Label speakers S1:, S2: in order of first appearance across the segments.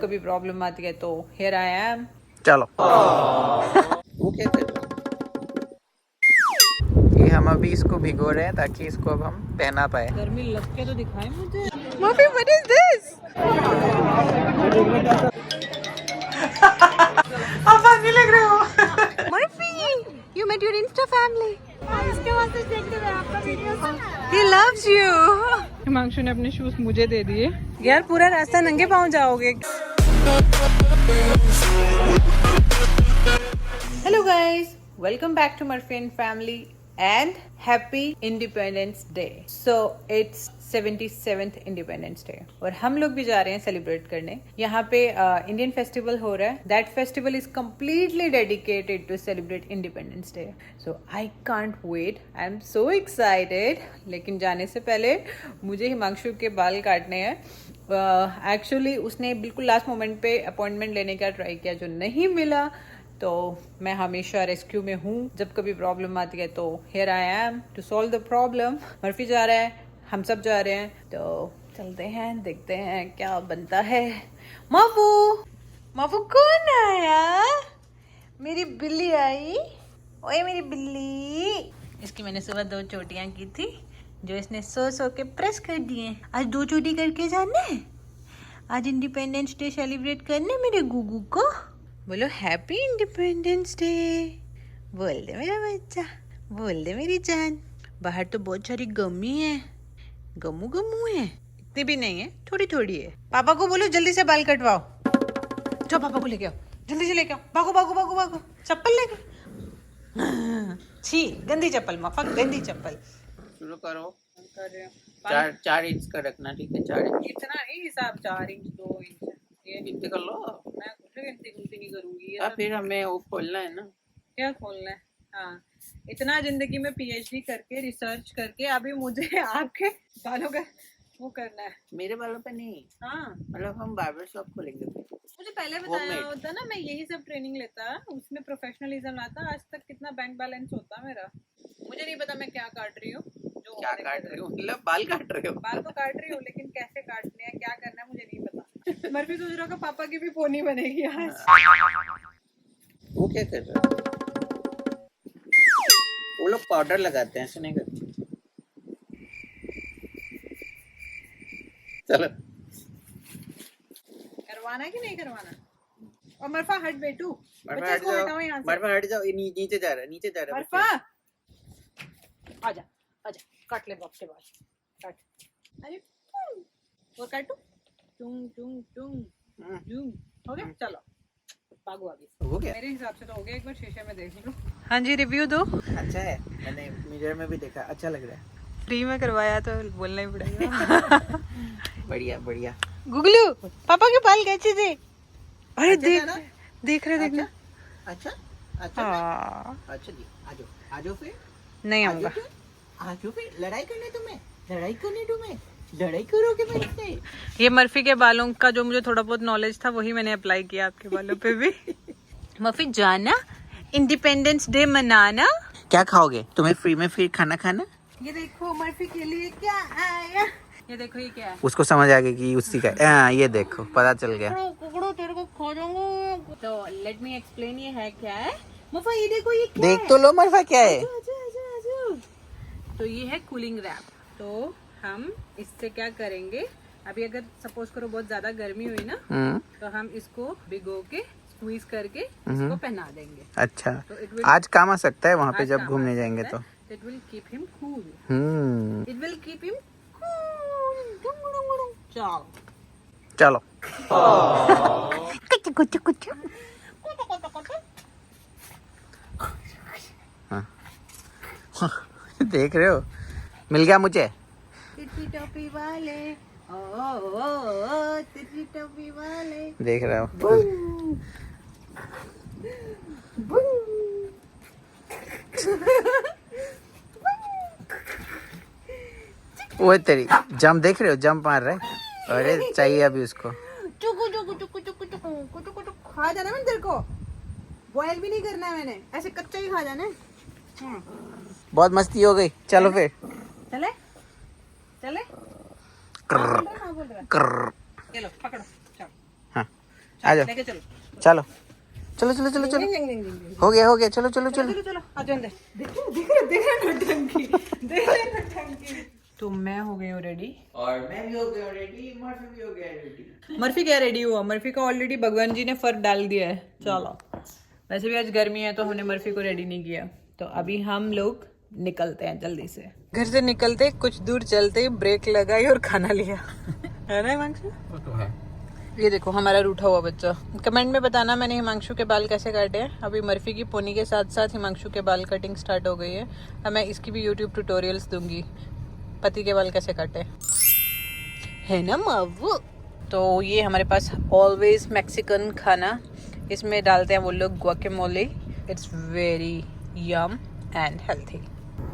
S1: कभी प्रॉब्लम आती है तो हियर आई एम।
S2: चलो वो क्या कर रहे हैं? ये हम अभी इसको भिगो रहे हैं ताकि इसको अब हम पहना पाए।
S1: गर्मी लग के तो दिखाए मुझे। Mummy what is this? आप हंसने लग रहे हो। Murphy, you met your Insta family.
S3: इसके वास्ते देखते हुए आपका video
S1: He loves you. Himanshu ने अपने शूज मुझे दे दिए। यार पूरा रास्ता नंगे पाँव जाओगे। Hello guys, welcome back to Murphy and Family and happy Independence Day. So it's 77th Independence Day और हम लोग भी जा रहे हैं सेलिब्रेट करने। यहाँ पे इंडियन फेस्टिवल हो रहा है। That festival is completely dedicated to celebrate Independence Day. So I can't wait. I'm so excited. लेकिन जाने से पहले मुझे हिमांशु के बाल काटने हैं। एक्चुअली उसने बिल्कुल लास्ट मोमेंट पे अपॉइंटमेंट लेने का ट्राई किया जो नहीं मिला, तो मैं हमेशा रेस्क्यू में हूँ। जब कभी प्रॉब्लम आती है तो here I am to solve the problem. Murphy जा रहा है, हम सब जा रहे हैं, तो चलते हैं, देखते हैं क्या बनता है। माफू माफू कौन आया? मेरी बिल्ली आई। ओए मेरी बिल्ली। इसकी मैंने सुबह 2 चोटियां की थी जो इसने सो के प्रेस कर दिए। आज 2 चोटी करके जाना है। आज इंडिपेंडेंस डे सेलिब्रेट करने मेरे गुगू को। बोलो हैप्पी इंडिपेंडेंस डे। बोल दे मेरा बच्चा, बोल दे मेरी जान। बाहर तो बहुत सारी गमी है, गमू गमू है। इतनी भी नहीं है, थोड़ी थोड़ी है। पापा को बोलो जल्दी से बाल कटवाओ। जाओ पापा को लेके आओ, जल्दी से लेके आओ। भागो भागो भागो भागो, चप्पल लेके। छी गंदी चप्पल, मफक गंदी चप्पल।
S2: शुरू करो।
S1: कर रहे हो।
S2: 4 इंच का रखना, ठीक है? 4 इंच
S1: इतना नहीं हिसाब, 4 इंच 2 इंच ये
S2: गिनती कर लो।
S1: मैं कुछ गिनती नहीं करूंगी। ये
S2: अब
S1: सब
S2: फिर हमें वो खोलना है ना।
S1: क्या खोलना है? हाँ, इतना जिंदगी में पीएचडी करके रिसर्च करके अभी मुझे आपके बालों का वो करना है।
S2: मेरे बालों पे नहीं,
S1: हाँ,
S2: मतलब हम बार्बर शॉप खोलेंगे।
S1: मुझे पहले बताया होता ना, मैं यही सब ट्रेनिंग लेता, उसमें प्रोफेशनलिज्म लाता। आज तक कितना बैंक बैलेंस होता मेरा। मुझे नहीं पता मैं क्या काट रही हूँ। जो
S2: क्या काट रहे हो? मतलब बाल काट रहे हो?
S1: बाल तो काट रही हूँ, लेकिन कैसे काटने हैं, क्या करना है, मुझे नहीं पता। मर्फी सोच रहा होगा पापा की भी पोनी बनेगी आज।
S2: वो क्या कर रहे हो? वो लोग पाउडर लगाते हैं, ऐसे नहीं करते। चलो
S1: करवाना है कि नहीं करवाना? और मरफा हट बेटू,
S2: मरफा हट जाओ, मरफा हट जाओ। ये नीचे जा रहा है, नीचे जा रहा है।
S1: मरफा आजा आजा, काट ले बाप के बाल, काट। अरे वो काटू, टुंग टुंग टुंग टुंग। हो गया, चलो भागो आगे।
S2: हो गया?
S1: मेरे हिसाब से तो हो गया। एक बार शीशे में देख लो। हाँ जी, रिव्यू दो।
S2: अच्छा है, मैंने मिरर में भी देखा, अच्छा लग रहा है।
S1: फ्री में करवाया तो बोलना ही पड़ेगा।
S2: बढ़िया बढ़िया।
S1: गुगलू पापा के बाल कैसे थे? अरे
S2: अच्छा
S1: देख
S2: था ना?
S1: देख रहे, देखना।
S2: अच्छा अच्छा
S1: हाँ,
S2: अच्छा जी, आजो आजो फिर।
S1: नहीं
S2: आजो
S1: आऊंगा।
S2: फिर, आजो फिर। लड़ाई करने तुम्हें, लड़ाई करने तुम्हें, लड़ाई करोगे मेरे से?
S1: ये मर्फी के बालों का जो मुझे थोड़ा बहुत नॉलेज था वही मैंने अप्लाई किया आपके बालों पे भी। मर्फी जाना, इंडिपेंडेंस डे मनाना।
S2: क्या खाओगे? तुम्हें फ्री में फिर खाना खाना?
S1: ये देखो मर्फी के लिए क्या आया। ये देखो ये क्या है।
S2: उसको समझ आ गया कि उसी का। हाँ, ये देखो, पता चल गया।
S1: कुकड़ो तेरे को खा जाऊंगा। तो लेट मी एक्सप्लेन, ये है क्या है। मर्फा ये देखो ये क्या
S2: देख
S1: है?
S2: तो लो मरफा क्या है।
S1: आजो, आजो, आजो, आजो। तो ये है कूलिंग रैप। तो हम इससे क्या करेंगे, अभी अगर सपोज करो बहुत ज्यादा गर्मी हुई ना, तो हम इसको भिगो के स्क्वीज करके इसको पहना देंगे।
S2: अच्छा,
S1: तो
S2: आज काम आ सकता है वहाँ पे जब घूमने जाएंगे तो।
S1: It will keep him cool.
S2: Hmm,
S1: it will keep him cool. चलो
S2: चलो।
S1: कुछ कुछ कुछ।
S2: देख रहे हो, मिल गया मुझे।
S1: तिरछी टोपी वाले, ओ तिरछी टोपी वाले।
S2: देख रहे हो? वो तेरी जंप देख रहे हो, जंप मार रहा है। अरे चाहिए अभी उसको।
S1: चुकु चुकु चुकु चुकु चुकु कुटु कुटु खा जाना मैंने तेरे को। बॉयल भी नहीं करना है मैंने, ऐसे कच्चा ही खा जाना है।
S2: बहुत मस्ती हो गई, चलो फिर।
S1: चले चले।
S2: कर्र,
S1: हाँ बोल रहा है।
S2: कर्र।
S1: चलो पकड़ो, चलो।
S2: हाँ, आ जाओ
S1: लेके चलो
S2: चलो चलो चलो चलो चलो हो गया चलो चलो चलो
S1: चलो आ जाओ अंदर। देख रहे नौटंकी। तो मैं हो गई हूँ रेडी
S2: और मैं भी हो गया रेडी, मर्फी भी हो गया रेडी।
S1: मर्फी क्या रेडी हुआ? मर्फी का ऑलरेडी भगवान जी ने फर्क डाल दिया है। चलो वैसे भी आज गर्मी है तो हमने मर्फी को रेडी नहीं किया। तो अभी हम लोग निकलते हैं जल्दी से। घर से निकलते कुछ दूर चलते ही ब्रेक लगाई और खाना लिया है ना हिमांशु?
S2: वो तो है।
S1: ये देखो हमारा रूठा हुआ बच्चा। कमेंट में बताना मैंने हिमांशु के बाल कैसे काटे हैं। अभी मर्फी की पोनी के साथ साथ हिमांशु के बाल कटिंग स्टार्ट हो गई है। अब मैं इसकी भी यूट्यूब ट्यूटोरियल्स दूंगी, पति के बाल कैसे काटे है ना मावू। तो ये हमारे पास ऑलवेज मैक्सिकन खाना, इसमें डालते हैं वो लोग guacamole. It's very yum and healthy.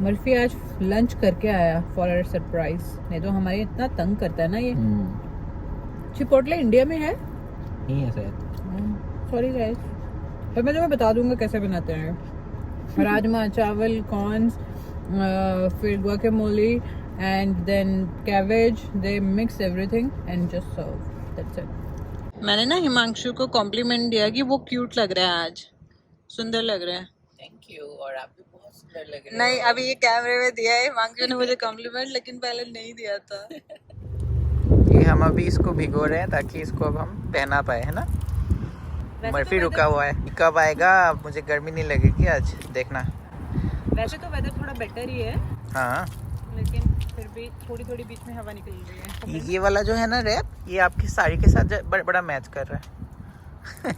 S1: Murphy आज लंच करके आया फॉर अ सरप्राइज। नहीं तो हमारे इतना तंग करता है ना ये। चिपोटले इंडिया में है
S2: नहीं है शायद।
S1: सॉरी गाइस, पर मैं तुम्हें बता दूंगा कैसे बनाते हैं। राजमा चावल, कॉर्न्स, फिर guacamole and then cabbage, they mix everything and just serve, that's it. मैंने ना हिमांशु को कॉम्प्लीमेंट दिया कि वो क्यूट लग रहा है आज, सुंदर लग रहा है।
S2: Thank you. और आप भी बहुत सुंदर लग रहे
S1: नहीं अभी ये कैमरे में दिया है हिमांशु ने मुझे कॉम्प्लीमेंट, लेकिन पहले नहीं दिया था।
S2: ये हम अभी इसको भिगो रहे हैं ताकि इसको अब हम पहना पाए, है ना? मर्फी रुका हुआ है, कब आएगा मुझे गर्मी नहीं लगेगी आज, देखना।
S1: वैसे तो वेदर थोड़ा बेटर ही है,
S2: हाँ
S1: लेकिन फिर भी थोड़ी थोड़ी बीच में हवा निकल रही है।
S2: ये वाला जो है ना रैप, ये आपकी साड़ी के साथ बड़ा मैच कर रहा है।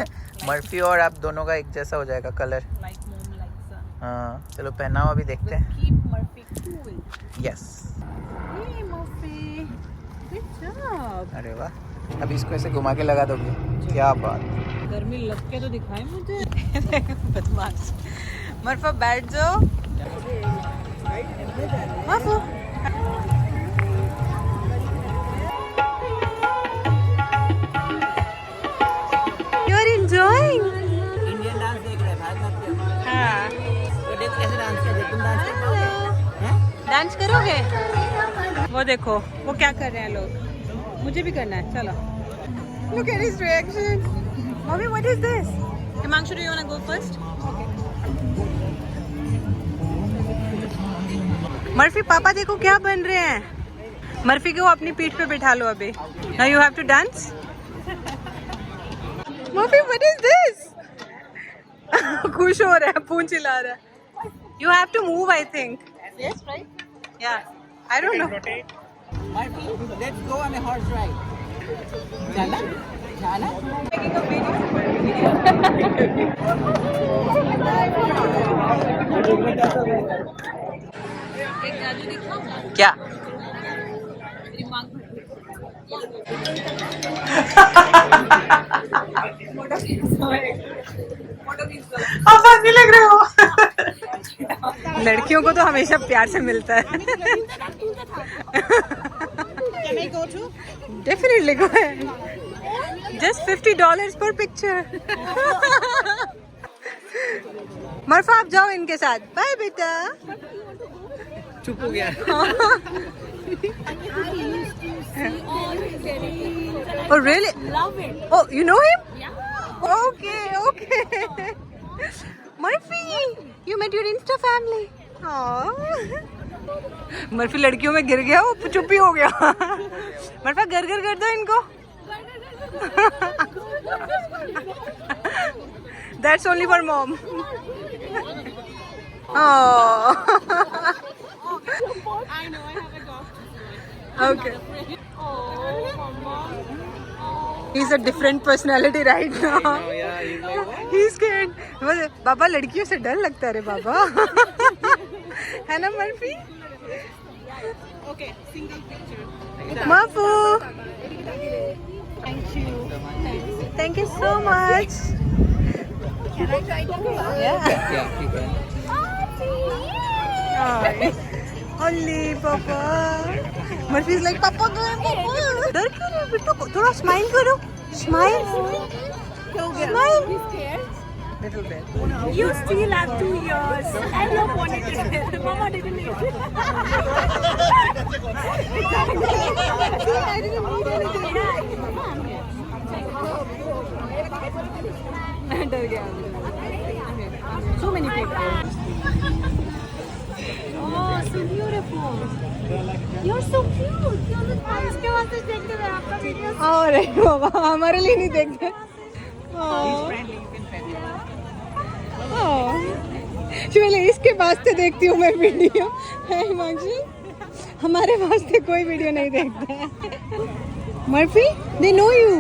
S2: मर्फी और आप दोनों का एक जैसा हो जाएगा कलर।
S1: लाइक मोम लाइक सन।
S2: हाँ चलो पहनाओ अभी देखते हैं।
S1: Keep Murphy cool.
S2: यस।
S1: ये मर्फी, गुड जॉब।
S2: अरे वाह, अभी इसको ऐसे घुमा के लगा दोगे, क्या बात।
S1: गर्मी लग के तो दिखाए मुझे। बदमाश। मर्फा बैठ जाओ। Murpha you are enjoying.
S2: Indian dance देख रहे हैं, भारतनाट्यम।
S1: हाँ
S2: तो देख कैसे डांस किया, तुम डांस कर पाओगे? हैं?
S1: डांस करोगे? वो देखो वो क्या कर रहे हैं लोग, मुझे भी करना है। चलो look at his reaction. Mommy, what is this? Himanshu, do you want to go first? Okay. Murphy पापा देखो क्या बन रहे हैं। मर्फी को अपनी पीठ पे बिठा लो अभी। Now you have to dance. Murphy, what is this? खुश हो रहा है, पूंछ हिला रहा है। You have to move, I think.
S2: Yes, right?
S1: Yeah, I don't know.
S2: Murphy, let's go on a horse ride. चला? चला?
S1: क्या? आप हंसी लग रहे हो। लड़कियों को तो हमेशा प्यार से मिलता है। Definitely go ahead. Just $50 per picture. Marpha आप जाओ इनके साथ। बाय बेटा।
S2: चुप हो गया।
S1: Oh really? Love it. Oh, you know him? Yeah. Okay. Murphy, you met your Insta family. Aww. Murphy लड़कियों में गिर गया, वो चुप ही हो गया। मरफा घर कर दो इनको। That's only for mom. Oh.
S3: I know, I have a dog.
S1: Okay. He's a different personality right now. He's scared. बाबा लड़कियों से डर लगता है रे बाबा। है ना Murphy?
S3: Okay, single picture.
S1: Mafu. Thank you so much.
S3: Can I try to go?
S1: Yeah.
S2: ठीक है।
S1: Only पापा। मर्फी is like पापा पापा। डर क्यों रहे बेटा? थोड़ा स्माइल करो। Smile. Smile.
S3: You scared?
S1: Little bit.
S3: You still have 2 years. I don't want it. Mama didn't need it. I didn't need anything. so cute. You look nice. इसके वास्ते देखते रहे आपका वीडियो.
S1: अरे बाबा हमारे लिए नहीं देखते. चलो इसके वास्ते देखती हूँ मैं वीडियो. हिमांशु हमारे वास्ते कोई वीडियो नहीं देखता है. Murphy they know you.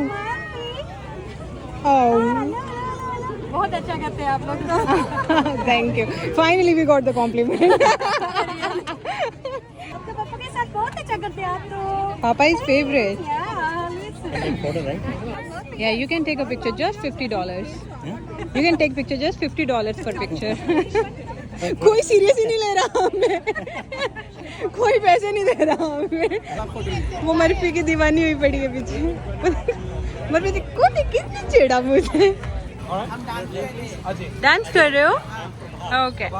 S3: बहुत अच्छा करते हैं आप लोग तो.
S1: Thank you. Finally we got the compliment.
S3: आपके पापा के साथ बहुत अच्छा करते हैं आप तो.
S1: पापा is favourite.
S3: Yeah.
S1: Yeah, you can take a picture, just $50. You can take picture, just $50 per picture. कोई सीरियस ही नहीं ले रहा हमें. कोई पैसे नहीं दे रहा हमें. वो मर्फी की दीवानी हुई पड़ी है पीछे. मर्फी देखो कितनी छेड़ा मुझे. डांस कर रहे हो? Okay.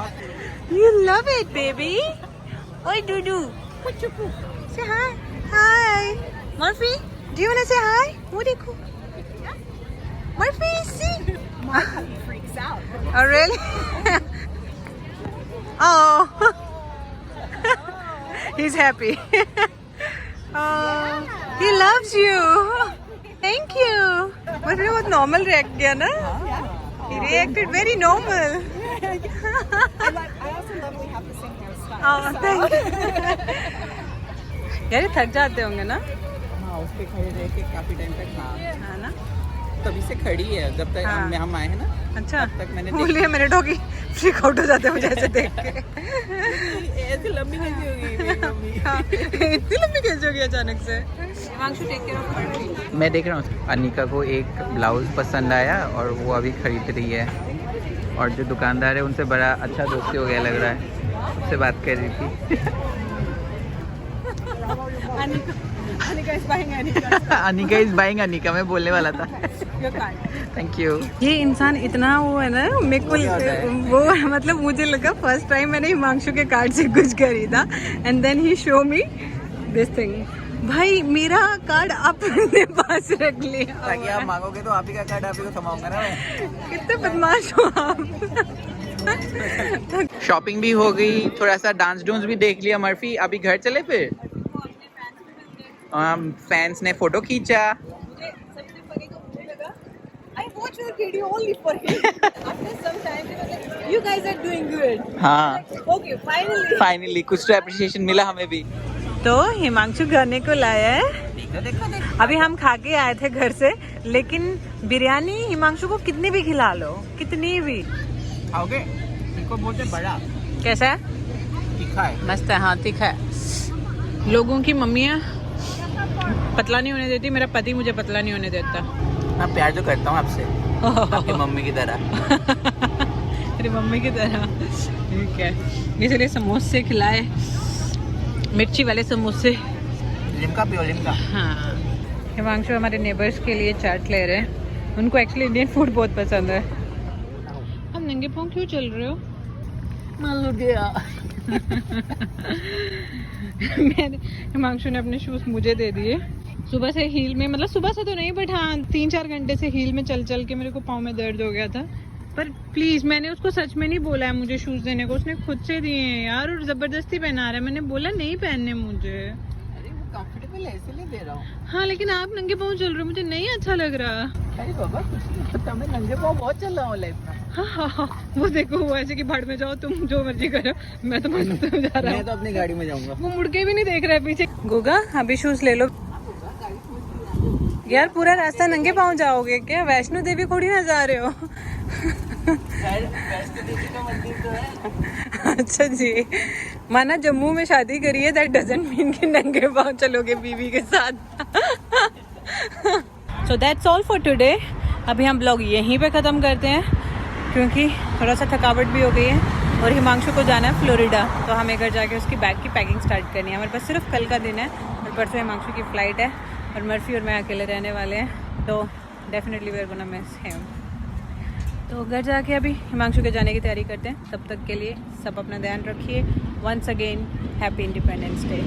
S1: You love it, baby. Oi, Dudu. Say hi. Hi. Murphy, do you wanna say hi? वो देखो. Murphy, see.
S3: He freaks out.
S1: Oh, really? Oh. He's happy. Oh, he loves you. Thank you. But it was normal react किया ना? He reacted very normal.
S3: I also love we have the same hairstyle.
S1: Oh, thank you. यार ये थक जाते होंगे ना?
S2: हाँ उस पे खड़े रह के काफी टाइम तक. हाँ
S1: हाँ ना?
S2: तभी से खड़ी है जब तक
S1: हाँ.
S2: हम आए हैं ना.
S1: अच्छा.
S2: तब तक मैंने
S1: बोलिए मेरे डॉगी फ्रीक आउट हो जाते हैं मुझे ऐसे देख के.
S2: ऐसे लंबी कैसी हो गई मेरी मम्मी.
S1: हाँ, इतनी लंबी कैसे हो गई अचानक से? Himanshu take care of Murphy.
S2: मैं देख रहा हूँ अनिका को एक ब्लाउज पसंद आया और वो अभी खरीद रही है. और जो दुकानदार है उनसे बड़ा अच्छा दोस्ती हो गया लग रहा है. उससे बात कर रही थी.
S1: Anika is buying Anika.
S2: Anika is buying Anika. मैं बोलने वाला था. Thank you.
S1: ये इंसान इतना वो है ना मेरे को वो मतलब मुझे लगा फर्स्ट टाइम मैंने हिमांशु के कार्ड से कुछ खरीदा and then he show me this thing. भाई मेरा कार्ड अपने पास रख लिया.
S2: ताकि आप मांगोगे तो आप ही का कार्ड आप ही को थमाऊंगा ना मैं.
S1: कितने बदमाश हो आप.
S2: शॉपिंग भी हो गई. थोड़ा सा डांस डूंस भी देख लिया. मर्फी अभी घर चले फिर. फैंस ने फोटो खींचा.
S1: I watched your video only for him. After some time, he was like, "You guys are doing good."
S2: हाँ
S1: Okay, finally.
S2: फाइनली कुछ तो अप्रिशिएशन मिला हमें भी.
S1: तो हिमांशु खाने को लाया है. अभी हम खा के आए थे घर से, लेकिन बिरयानी हिमांशु को कितनी भी खिला लो, कितनी भी.
S2: खाओगे? इनको बोलते बड़ा.
S1: कैसा है?
S2: तीखा है.
S1: मस्त है. हाँ तीखा है. लोगों की मम्मियाँ पतला नहीं होने देती. मेरा पति मुझे पतला नहीं होने देता.
S2: मैं प्यार जो करता हूँ आपसे. आपकी मम्मी की तरह.
S1: तेरी मम्मी की तरह. ठीक है. इसलिए समोसे खिलाए, मिर्ची वाले समोसे.
S2: लिमका पियो लिमका.
S1: हाँ. हिमांशु हमारे नेबर्स के लिए चाट ले रहे हैं. उनको एक्चुअली इंडियन फूड बहुत पसंद है. हम नंगे पाँव क्यों चल रहे हो?
S2: मान लो गया.
S1: हिमांशु ने अपने शूज मुझे दे दिए. सुबह से हील में, मतलब सुबह से तो नहीं बट हाँ 3-4 घंटे से हील में चल चल के मेरे को पाँव में दर्द हो गया था. पर प्लीज मैंने उसको सच में नहीं बोला है मुझे शूज देने को. उसने खुद से दिए हैं यार और जबरदस्ती पहना रहा है. मैंने बोला नहीं पहनने मुझे.
S2: अरे वो कंफर्टेबल है इसलिए दे रहा हूँ.
S1: हाँ लेकिन आप नंगे पाँव चल रहे हो, मुझे नहीं अच्छा लग रहा.
S2: अरे बाबा कुछ नहीं पता. मैं नंगे पाँव बहुत चल रहा हूँ लाइफ में.
S1: हाँ, वो देखो वो ऐसे कि भाड़ में जाओ तुम जो मर्जी करो. मैं तो मस्त जा रहा
S2: मैं
S1: हूँ.
S2: तो अपनी गाड़ी में जाऊंगा.
S1: वो मुड़ के भी नहीं देख रहा है पीछे. गोगा अभी शूज ले लो यार. पूरा रास्ता नंगे पाँव जाओगे क्या? वैष्णो देवी थोड़ी ना जा रहे हो. अच्छा जी. माना जम्मू में शादी करी है, दैट डजंट मीन कि नंगे पाँव चलोगे बीवी के साथ. So that's all for today. अभी हम ब्लॉग यहीं पे ख़त्म करते हैं क्योंकि थोड़ा सा थकावट भी हो गई है और हिमांशु को जाना है फ्लोरिडा. तो हमें घर जाके उसकी बैग की पैकिंग स्टार्ट करनी है. हमारे पास सिर्फ कल का दिन है और परसों हिमांशु की फ़्लाइट है और मर्फी और मैं अकेले रहने वाले हैं. तो definitely we are gonna miss him. तो घर जाके अभी हिमांशु के जाने की तैयारी करते हैं. तब तक के लिए सब अपना ध्यान रखिए. Once again happy Independence day.